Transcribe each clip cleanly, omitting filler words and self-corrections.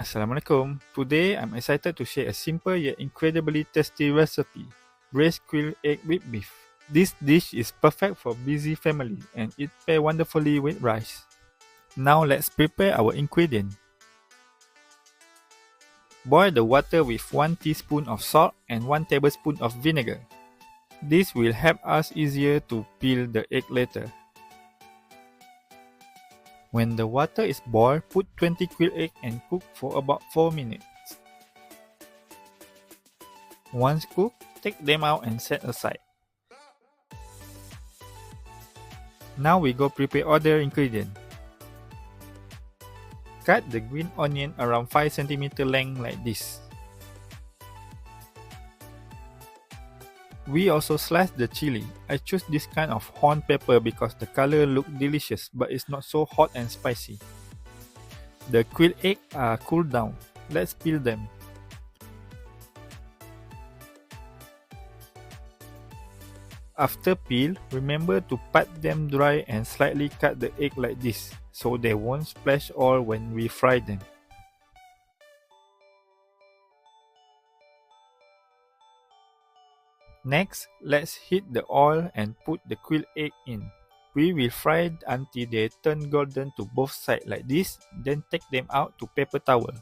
Assalamualaikum. Today I'm excited to share a simple yet incredibly tasty recipe, braised quail egg with beef. This dish is perfect for busy family and it pairs wonderfully with rice. Now let's prepare our ingredient. Boil the water with 1 teaspoon of salt and 1 tablespoon of vinegar. This will help us easier to peel the egg later. When the water is boiled, put 20 quail eggs and cook for about 4 minutes. Once cooked, take them out and set aside. Now we go prepare other ingredients. Cut the green onion around 5 cm length like this. We also slice the chili. I choose this kind of horn pepper because the color looks delicious but it's not so hot and spicy. The quail eggs are cooled down. Let's peel them. After peel, remember to pat them dry and slightly cut the egg like this so they won't splash oil when we fry them. Next, let's heat the oil and put the quail egg in. We will fry until they turn golden to both sides like this, then take them out to paper towel.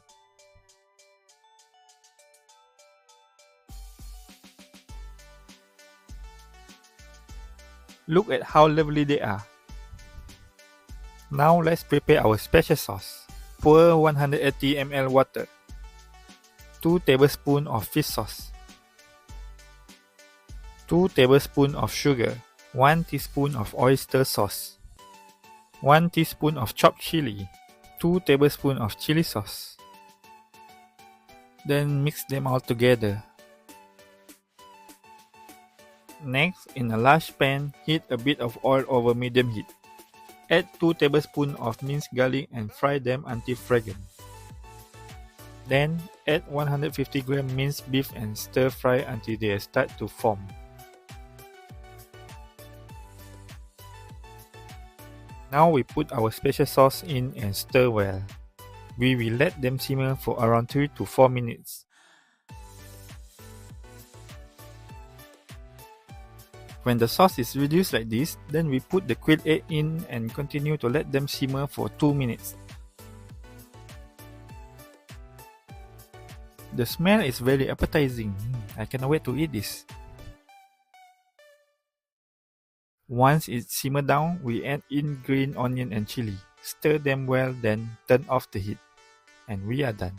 Look at how lovely they are. Now let's prepare our special sauce. Pour 180 ml water, 2 tablespoons of fish sauce, 2 tablespoons of sugar, 1 teaspoon of oyster sauce, 1 teaspoon of chopped chili, 2 tablespoons of chili sauce. Then mix them all together. Next, in a large pan, heat a bit of oil over medium heat. Add 2 tablespoons of minced garlic and fry them until fragrant. Then, add 150 g minced beef and stir fry until they start to foam. Now we put our special sauce in and stir well. We will let them simmer for around 3 to 4 minutes. When the sauce is reduced like this, then we put the quail egg in and continue to let them simmer for 2 minutes. The smell is very appetizing. I cannot wait to eat this. Once it simmers down, we add in green onion and chili. Stir them well, then turn off the heat. And we are done.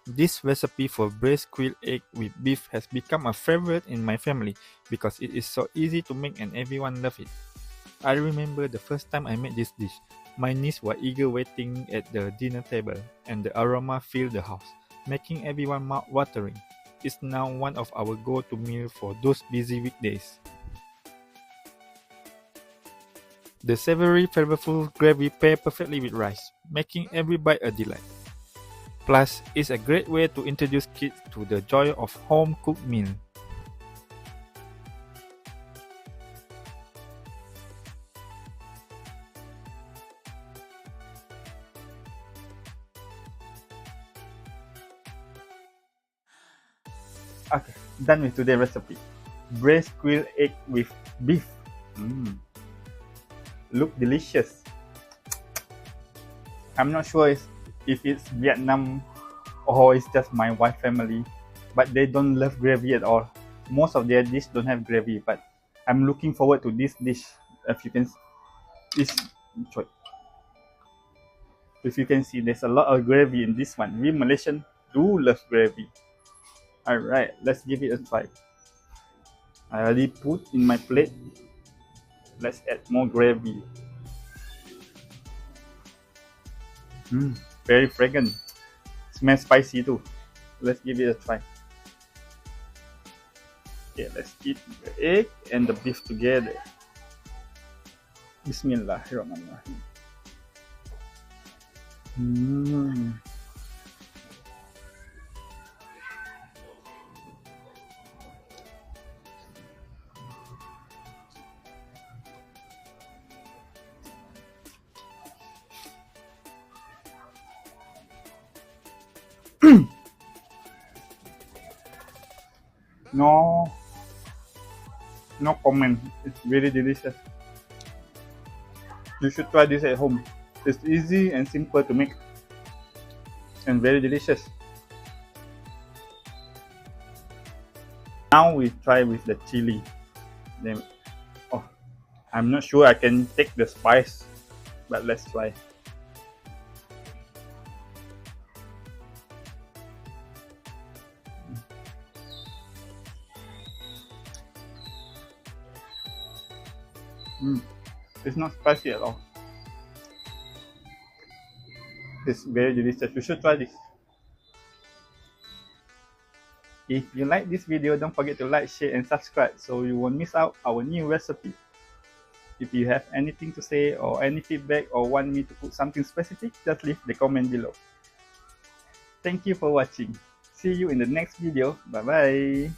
This recipe for braised quail egg with beef has become a favorite in my family because it is so easy to make and everyone loves it. I remember the first time I made this dish. My niece was eager waiting at the dinner table and the aroma filled the house, making everyone mouth-watering. It's now one of our go-to meals for those busy weekdays. The savory, flavorful gravy pairs perfectly with rice, making every bite a delight. Plus, it's a great way to introduce kids to the joy of home-cooked meal. Okay, done with today's recipe. Braised quail egg with beef. Look delicious. I'm not sure if it's Vietnam or it's just my wife family, but they don't love gravy at all. Most of their dishes don't have gravy, but I'm looking forward to this dish. If you can see, there's a lot of gravy in this one. We Malaysians do love gravy. Alright, let's give it a try. I already put in my plate. Let's add more gravy. Very fragrant. Smells spicy too. Let's give it a try. Okay, let's eat the egg and the beef together. Bismillahirrahmanirrahim. No, no comment. It's very delicious. You should try this at home. It's easy and simple to make and very delicious. Now we try with the chili. Then, oh, I'm not sure I can take the spice, but let's try. It's not spicy at all. It's very delicious. You should try this. If you like this video, don't forget to like, share and subscribe so you won't miss out our new recipe. If you have anything to say or any feedback or want me to put something specific, just leave the comment below. Thank you for watching. See you in the next video. Bye bye.